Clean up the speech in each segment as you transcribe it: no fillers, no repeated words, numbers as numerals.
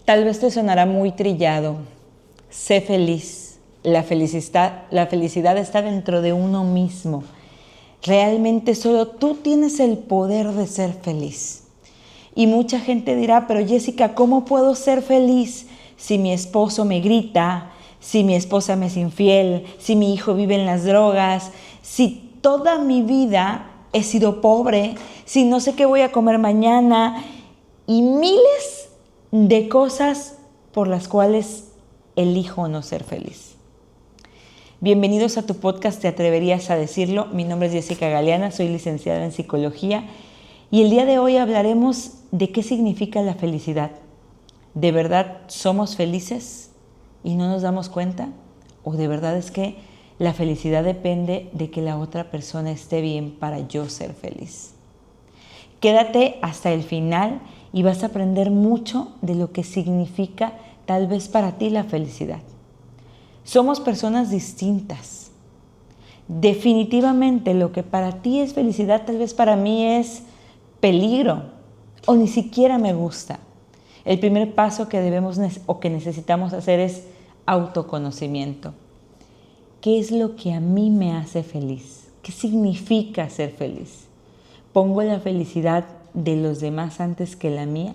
Tal vez te sonará muy trillado. Sé feliz. La felicidad está dentro de uno mismo. Realmente solo tú tienes el poder de ser feliz. Y mucha gente dirá, pero Jessica, ¿cómo puedo ser feliz si mi esposo me grita, si mi esposa me es infiel, si mi hijo vive en las drogas, si toda mi vida he sido pobre, si no sé qué voy a comer mañana y miles de cosas por las cuales elijo no ser feliz? Bienvenidos a tu podcast ¿Te atreverías a decirlo? Mi nombre es Jessica Galeana, soy licenciada en psicología y el día de hoy hablaremos de qué significa la felicidad. ¿De verdad somos felices y no nos damos cuenta? ¿O de verdad es que la felicidad depende de que la otra persona esté bien para yo ser feliz? Quédate hasta el final y vas a aprender mucho de lo que significa tal vez para ti la felicidad. Somos personas distintas. Definitivamente lo que para ti es felicidad tal vez para mí es peligro o ni siquiera me gusta. El primer paso que debemos o que necesitamos hacer es autoconocimiento. ¿Qué es lo que a mí me hace feliz? ¿Qué significa ser feliz? ¿Pongo la felicidad de los demás antes que la mía?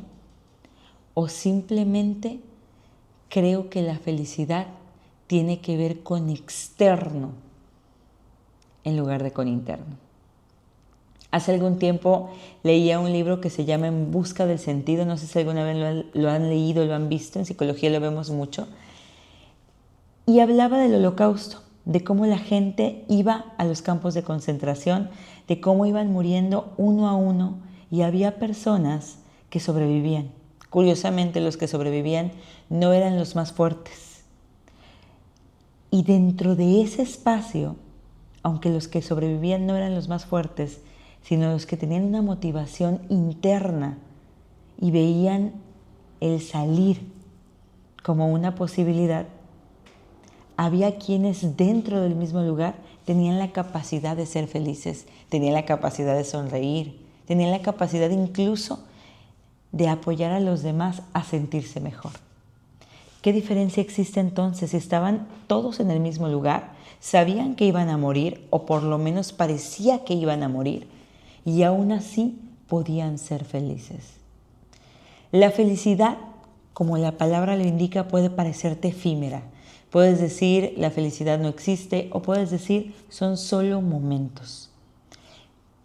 ¿O simplemente creo que la felicidad tiene que ver con externo en lugar de con interno? Hace algún tiempo leía un libro que se llama En busca del sentido. No sé si alguna vez lo han leído, lo han visto. En psicología lo vemos mucho. Y hablaba del Holocausto, de cómo la gente iba a los campos de concentración, de cómo iban muriendo uno a uno y había personas que sobrevivían. Curiosamente, los que sobrevivían no eran los más fuertes. Y dentro de ese espacio, aunque los que sobrevivían no eran los más fuertes, sino los que tenían una motivación interna y veían el salir como una posibilidad, había quienes dentro del mismo lugar tenían la capacidad de ser felices, tenían la capacidad de sonreír, tenían la capacidad incluso de apoyar a los demás a sentirse mejor. ¿Qué diferencia existe entonces si estaban todos en el mismo lugar, sabían que iban a morir o por lo menos parecía que iban a morir y aún así podían ser felices? La felicidad, como la palabra lo indica, puede parecerte efímera. Puedes decir la felicidad no existe o puedes decir son solo momentos.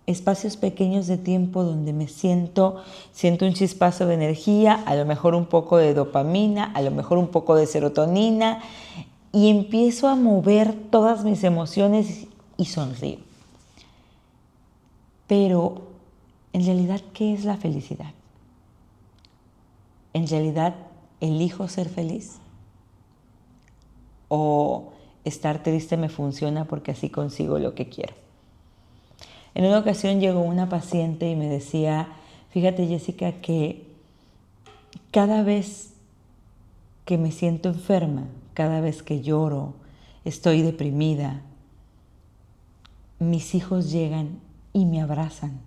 Espacios pequeños de tiempo donde me siento un chispazo de energía, a lo mejor un poco de dopamina, a lo mejor un poco de serotonina y empiezo a mover todas mis emociones y sonrío. Pero, en realidad, ¿qué es la felicidad? ¿En realidad elijo ser feliz? ¿O estar triste me funciona porque así consigo lo que quiero? En una ocasión llegó una paciente y me decía, fíjate Jessica, que cada vez que me siento enferma, cada vez que lloro, estoy deprimida, mis hijos llegan y me abrazan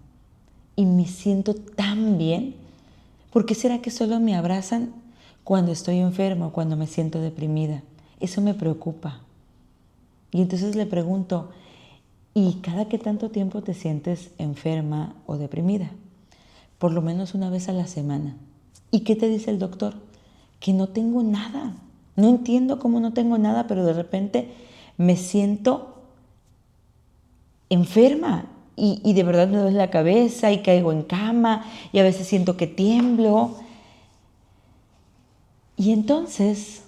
y me siento tan bien. ¿Por qué será que solo me abrazan cuando estoy enferma o cuando me siento deprimida? Eso me preocupa. Y entonces le pregunto, ¿y cada qué tanto tiempo te sientes enferma o deprimida? Por lo menos una vez a la semana. ¿Y qué te dice el doctor? Que no tengo nada. No entiendo cómo no tengo nada, pero de repente me siento enferma y de verdad me duele la cabeza y caigo en cama y a veces siento que tiemblo. Y entonces,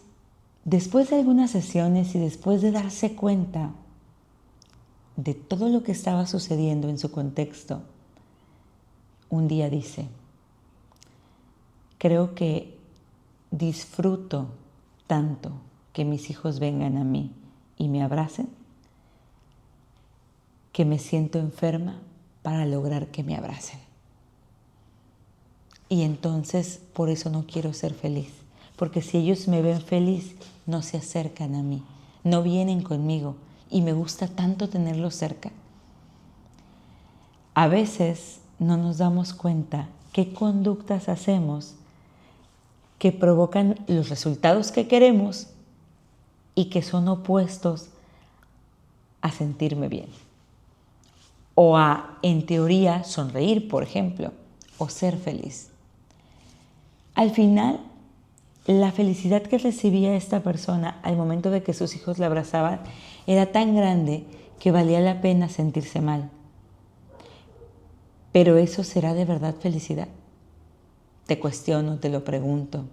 después de algunas sesiones y después de darse cuenta de todo lo que estaba sucediendo en su contexto, un día dice, creo que disfruto tanto que mis hijos vengan a mí y me abracen, que me siento enferma para lograr que me abracen. Y entonces por eso no quiero ser feliz, porque si ellos me ven feliz, no se acercan a mí, no vienen conmigo y me gusta tanto tenerlos cerca. A veces no nos damos cuenta qué conductas hacemos que provocan los resultados que queremos y que son opuestos a sentirme bien. O a, en teoría, sonreír, por ejemplo, o ser feliz. Al final, la felicidad que recibía esta persona al momento de que sus hijos la abrazaban era tan grande que valía la pena sentirse mal. ¿Pero eso será de verdad felicidad? Te cuestiono, te lo pregunto.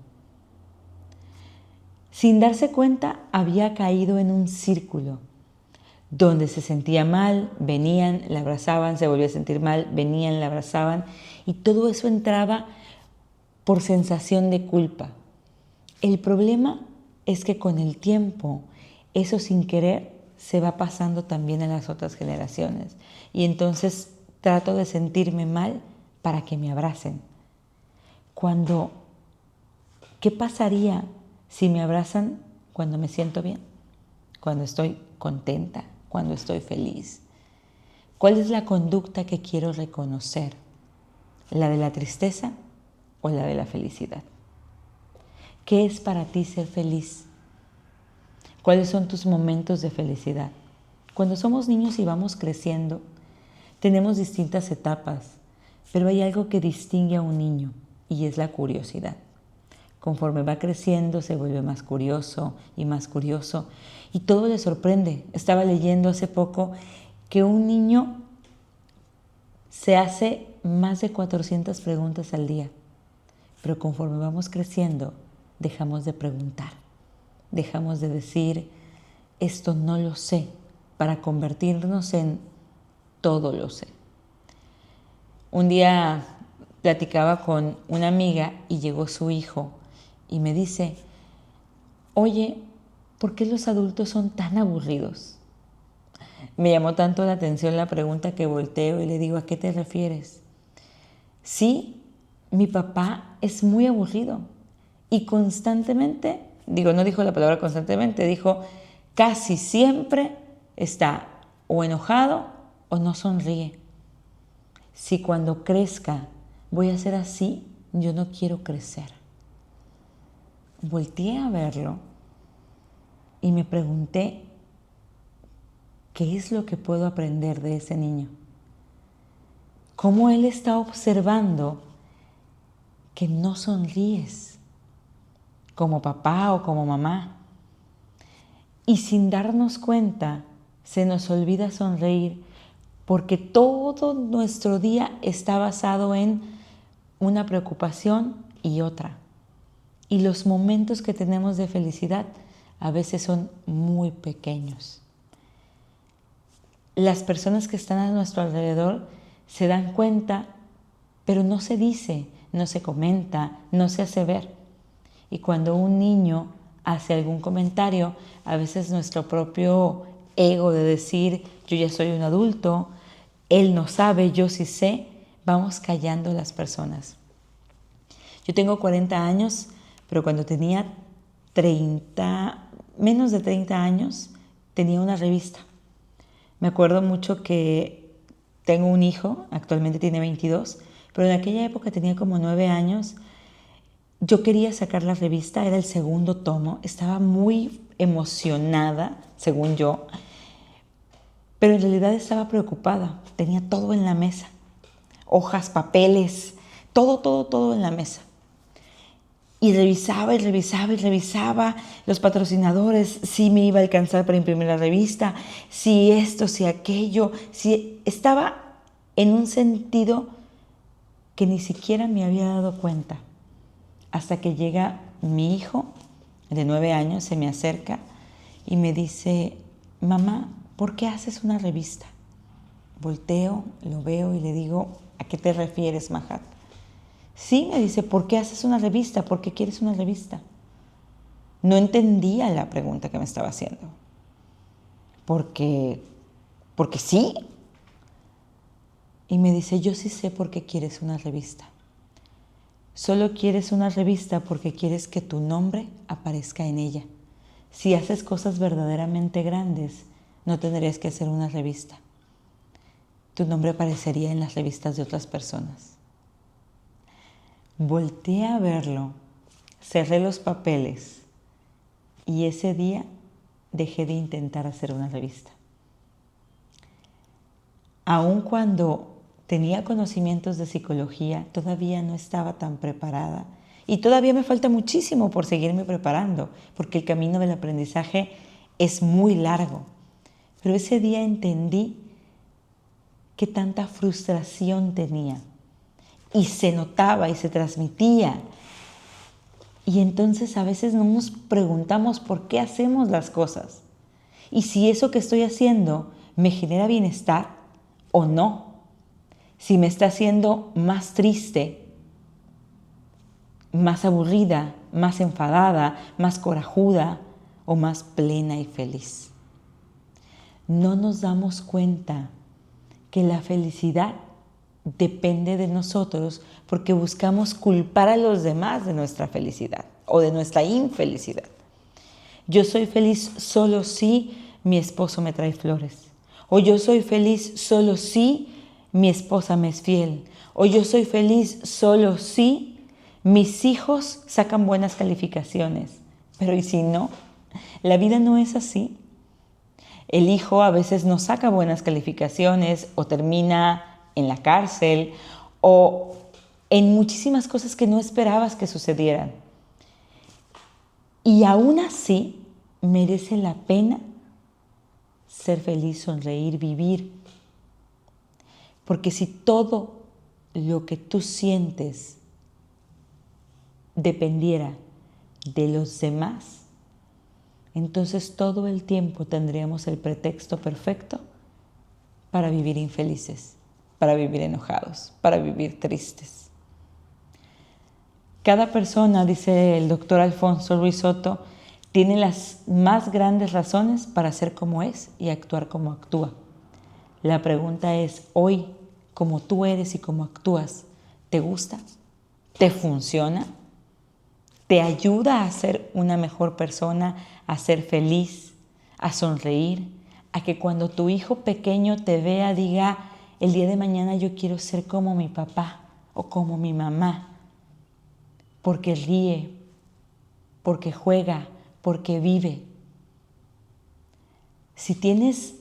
Sin darse cuenta, había caído en un círculo donde se sentía mal, venían, la abrazaban, se volvía a sentir mal, venían, la abrazaban, y todo eso entraba por sensación de culpa. El problema es que con el tiempo, eso sin querer se va pasando también a las otras generaciones. Y entonces trato de sentirme mal para que me abracen. ¿Qué pasaría si me abrazan cuando me siento bien? Cuando estoy contenta, cuando estoy feliz. ¿Cuál es la conducta que quiero reconocer? ¿La de la tristeza o la de la felicidad? ¿Qué es para ti ser feliz? ¿Cuáles son tus momentos de felicidad? Cuando somos niños y vamos creciendo, tenemos distintas etapas, pero hay algo que distingue a un niño y es la curiosidad. Conforme va creciendo se vuelve más curioso y todo le sorprende. Estaba leyendo hace poco que un niño se hace más de 400 preguntas al día, pero conforme vamos creciendo dejamos de preguntar, dejamos de decir esto no lo sé para convertirnos en todo lo sé. Un día platicaba con una amiga y llegó su hijo y me dice, oye, ¿por qué los adultos son tan aburridos? Me llamó tanto la atención la pregunta que volteo y le digo, ¿a qué te refieres? Sí, mi papá es muy aburrido y constantemente, no dijo la palabra constantemente, dijo casi siempre está o enojado o no sonríe. Si cuando crezca voy a ser así, yo no quiero crecer. Volteé a verlo y me pregunté, ¿qué es lo que puedo aprender de ese niño? ¿Cómo él está observando que no sonríes como papá o como mamá? Y sin darnos cuenta, se nos olvida sonreír porque todo nuestro día está basado en una preocupación y otra. Y los momentos que tenemos de felicidad a veces son muy pequeños. Las personas que están a nuestro alrededor se dan cuenta, pero no se dice, no se comenta, no se hace ver. Y cuando un niño hace algún comentario, a veces nuestro propio ego de decir, yo ya soy un adulto, él no sabe, yo sí sé, vamos callando a las personas. Yo tengo 40 años, pero cuando tenía menos de 30 años, tenía una revista. Me acuerdo mucho que tengo un hijo, actualmente tiene 22, pero en aquella época tenía como 9 años. Yo quería sacar la revista, era el segundo tomo, estaba muy emocionada, según yo, pero en realidad estaba preocupada. Tenía todo en la mesa, hojas, papeles, todo en la mesa. Y revisaba los patrocinadores, si me iba a alcanzar para imprimir la revista, si esto, si aquello, si estaba en un sentido que ni siquiera me había dado cuenta. Hasta que llega mi hijo de 9 años, se me acerca y me dice, mamá, ¿por qué haces una revista? Volteo, lo veo y le digo, ¿a qué te refieres, Mahat? Sí, me dice, ¿por qué haces una revista? ¿Por qué quieres una revista? No entendía la pregunta que me estaba haciendo. Porque sí. Y me dice, yo sí sé por qué quieres una revista. Solo quieres una revista porque quieres que tu nombre aparezca en ella. Si haces cosas verdaderamente grandes, no tendrías que hacer una revista. Tu nombre aparecería en las revistas de otras personas. Volteé a verlo cerré los papeles y ese día dejé de intentar hacer una revista. Aun cuando tenía conocimientos de psicología, todavía no estaba tan preparada y todavía me falta muchísimo por seguirme preparando, porque el camino del aprendizaje es muy largo. Pero ese día entendí qué tanta frustración tenía y se notaba y se transmitía. Y entonces a veces no nos preguntamos por qué hacemos las cosas y si eso que estoy haciendo me genera bienestar o no, si me está haciendo más triste, más aburrida, más enfadada, más corajuda o más plena y feliz. No nos damos cuenta que la felicidad depende de nosotros porque buscamos culpar a los demás de nuestra felicidad o de nuestra infelicidad. Yo soy feliz solo si mi esposo me trae flores. O yo soy feliz solo si mi esposa me es fiel. O yo soy feliz solo si mis hijos sacan buenas calificaciones. Pero ¿y si no? La vida no es así. El hijo a veces no saca buenas calificaciones o termina en la cárcel o en muchísimas cosas que no esperabas que sucedieran. Y aún así merece la pena ser feliz, sonreír, vivir. Porque si todo lo que tú sientes dependiera de los demás, entonces todo el tiempo tendríamos el pretexto perfecto para vivir infelices, para vivir enojados, para vivir tristes. Cada persona, dice el doctor Alfonso Ruiz Soto, tiene las más grandes razones para ser como es y actuar como actúa. La pregunta es, hoy, como tú eres y como actúas, ¿te gusta? ¿Te funciona? ¿Te ayuda a ser una mejor persona, a ser feliz, a sonreír, a que cuando tu hijo pequeño te vea diga, el día de mañana yo quiero ser como mi papá o como mi mamá? Porque ríe, porque juega, porque vive. Si tienes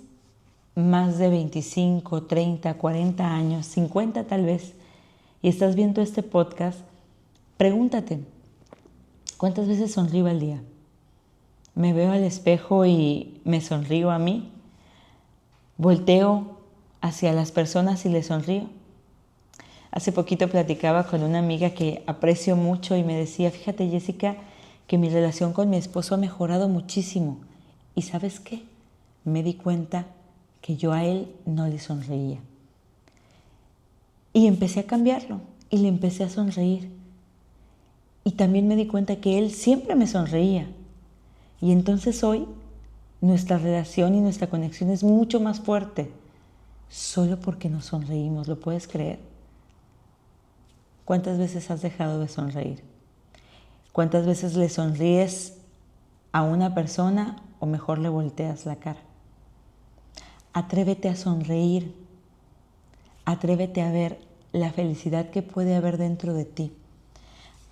más de 25, 30, 40 años, 50 tal vez, y estás viendo este podcast, pregúntate, ¿cuántas veces sonrío al día? ¿Me veo al espejo y me sonrío a mí? ¿Volteo hacia las personas y les sonrío? Hace poquito platicaba con una amiga que aprecio mucho y me decía, fíjate Jessica, que mi relación con mi esposo ha mejorado muchísimo. ¿Y sabes qué? Me di cuenta que yo a él no le sonreía. Y empecé a cambiarlo y le empecé a sonreír. Y también me di cuenta que él siempre me sonreía. Y entonces hoy nuestra relación y nuestra conexión es mucho más fuerte, solo porque nos sonreímos. ¿Lo puedes creer? ¿Cuántas veces has dejado de sonreír? ¿Cuántas veces le sonríes a una persona o mejor le volteas la cara? Atrévete a sonreír. Atrévete a ver la felicidad que puede haber dentro de ti.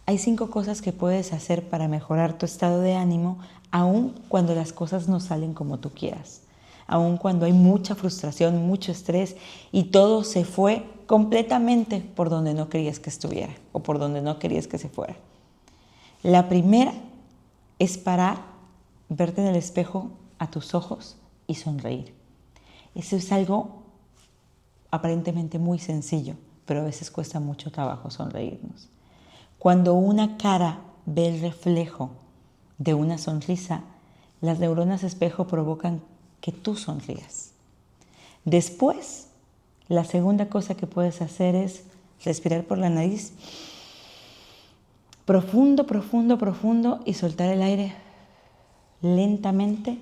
Hay 5 cosas que puedes hacer para mejorar tu estado de ánimo, aun cuando las cosas no salen como tú quieras, aun cuando hay mucha frustración, mucho estrés y todo se fue completamente por donde no querías que estuviera o por donde no querías que se fuera. La primera es parar, verte en el espejo a tus ojos y sonreír. Eso es algo aparentemente muy sencillo, pero a veces cuesta mucho trabajo sonreírnos. Cuando una cara ve el reflejo de una sonrisa, las neuronas espejo provocan que tú sonrías. Después, la segunda cosa que puedes hacer es respirar por la nariz, profundo, profundo, profundo, y soltar el aire lentamente,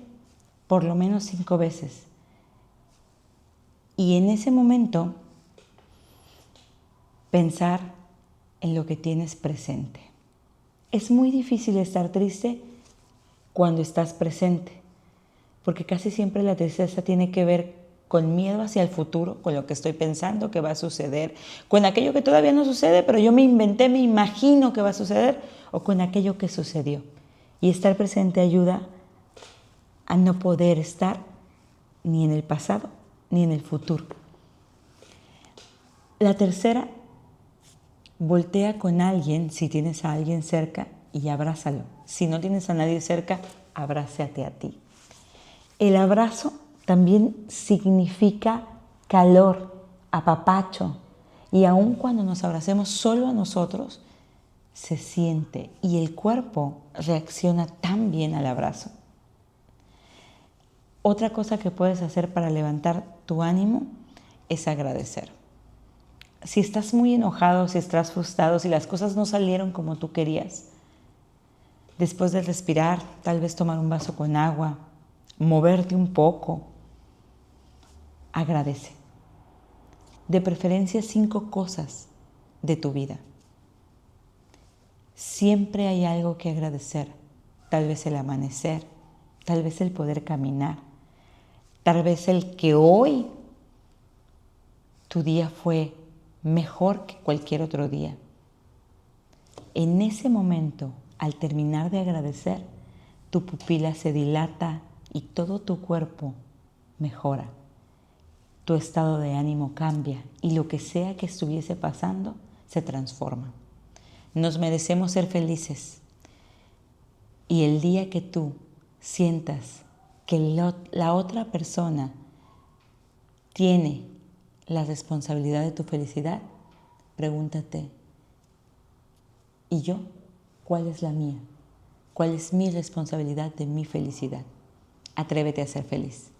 por lo menos 5 veces. Y en ese momento, pensar en lo que tienes presente. Es muy difícil estar triste cuando estás presente, porque casi siempre la tristeza tiene que ver con miedo hacia el futuro, con lo que estoy pensando que va a suceder, con aquello que todavía no sucede, pero yo me inventé, me imagino que va a suceder, o con aquello que sucedió. Y estar presente ayuda a no poder estar ni en el pasado ni en el futuro. La tercera, voltea con alguien, si tienes a alguien cerca, y abrázalo. Si no tienes a nadie cerca, abrázate a ti. El abrazo también significa calor, apapacho. Y aun cuando nos abracemos solo a nosotros, se siente y el cuerpo reacciona tan bien al abrazo. Otra cosa que puedes hacer para levantar tu ánimo es agradecer. Si estás muy enojado, si estás frustrado, si las cosas no salieron como tú querías, después de respirar, tal vez tomar un vaso con agua, moverte un poco, agradece. De preferencia 5 cosas de tu vida. Siempre hay algo que agradecer. Tal vez el amanecer, tal vez el poder caminar, tal vez el que hoy tu día fue mejor que cualquier otro día. En ese momento, al terminar de agradecer, tu pupila se dilata y todo tu cuerpo mejora. Tu estado de ánimo cambia y lo que sea que estuviese pasando se transforma. Nos merecemos ser felices. Y el día que tú sientas que la otra persona tiene la responsabilidad de tu felicidad, pregúntate, ¿y yo? ¿Cuál es la mía? ¿Cuál es mi responsabilidad de mi felicidad? Atrévete a ser feliz.